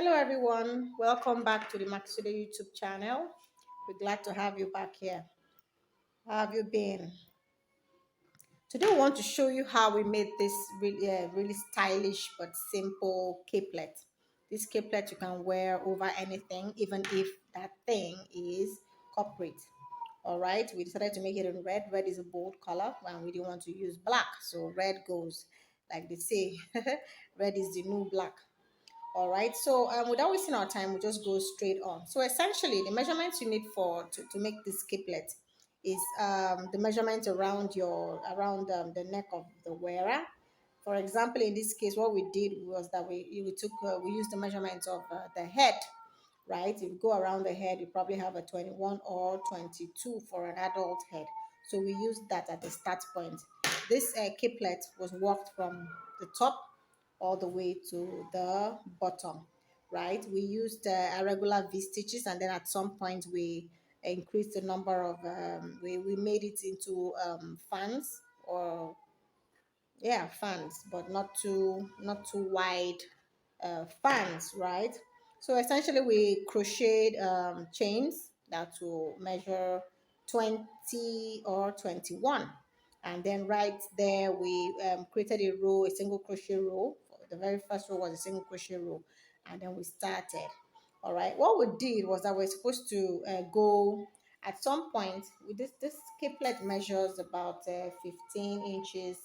Hello everyone, welcome back to the Makisode YouTube channel. We're glad to have you back here. How have you been? Today we want to show you how we made this really stylish but simple caplet. This caplet you can wear over anything, even if that thing is corporate. All right, we decided to make it in red. Red is a bold color and we didn't want to use black, so red goes. Like they say, red is the new black. All right, so without wasting our time, we just go straight on. So essentially the measurements you need to make this caplet is the measurement around the neck of the wearer. For example, in this case what we did was that we used the measurement of the head, right? If you go around the head, you probably have a 21 or 22 for an adult head, so we used that at the start point. This caplet was worked from the top all the way to the bottom, right? We used irregular V stitches, and then at some point we increased the number of we made it into fans, or yeah, fans, but not too wide fans, right? So essentially we crocheted chains that will measure 20 or 21, and then right there we created a single crochet row. The very first row was a single crochet row, and then we started. All right, what we did was that we're supposed to go at some point with this caplet measures about 15 inches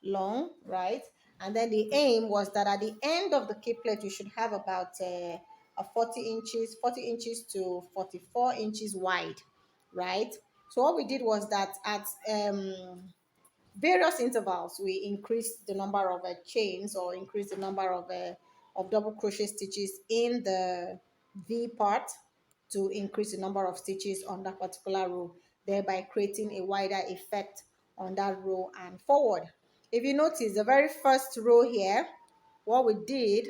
long, right? And then the aim was that at the end of the caplet you should have about a 40 inches to 44 inches wide, right? So what we did was that at various intervals we increased the number of chains, or increased the number of double crochet stitches in the V part to increase the number of stitches on that particular row, thereby creating a wider effect on that row and forward. If you notice the very first row here, what we did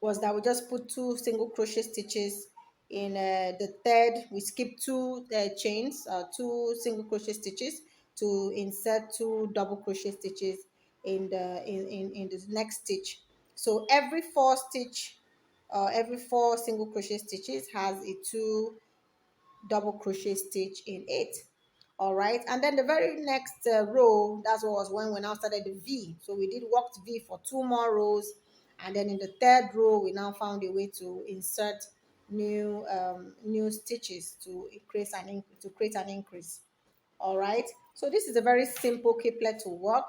was that we just put two single crochet stitches in the third. We skipped two chains, two single crochet stitches to insert two double crochet stitches in the next stitch. So every four single crochet stitches has a two double crochet stitch in it. All right, and then the very next row, that was when we now started the V. So we did worked V for two more rows, and then in the third row we now found a way to insert new stitches to create an increase. All right, so this is a very simple caplet to work.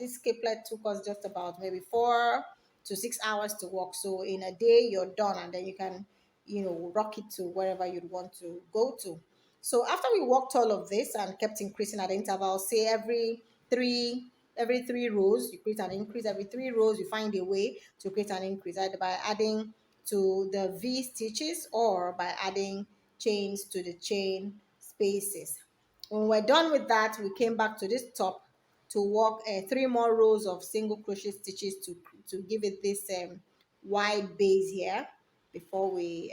This caplet took us just about maybe 4 to 6 hours to work. So in a day you're done, and then you can rock it to wherever you'd want to go to. So after we worked all of this and kept increasing at intervals, say every three rows you create an increase, every 3 rows you find a way to create an increase, either by adding to the V stitches or by adding chains to the chain spaces. When we're done with that, we came back to this top to work 3 more rows of single crochet stitches to give it this wide base here before we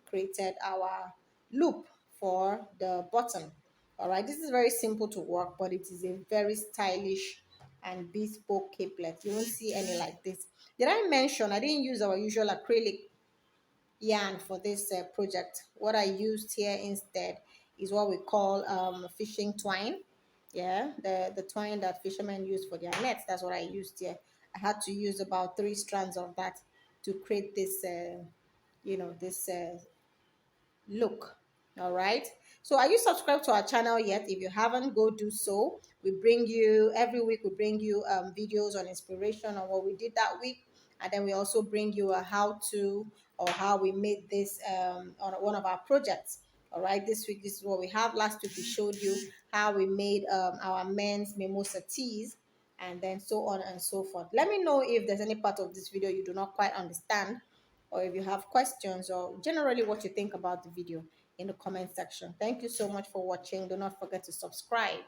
created our loop for the bottom. All right, this is very simple to work, but it is a very stylish and bespoke caplet. You won't see any like this. Did I mention I didn't use our usual acrylic yarn for this project? What I used here instead is what we call fishing twine. Yeah, the twine that fishermen use for their nets. That's what I used here. I had to use about 3 strands of that to create this this look. All right, so are you subscribed to our channel yet? If you haven't, go do so. We bring you every week, we bring you videos on inspiration on what we did that week, and then we also bring you a how-to, or how we made this on one of our projects. All right, this week this is what we have. Last week we showed you how we made our men's mimosa tees, and then so on and so forth. Let me know if there's any part of this video you do not quite understand, or if you have questions, or generally what you think about the video, in the comment section. Thank you so much for watching. Do not forget to subscribe.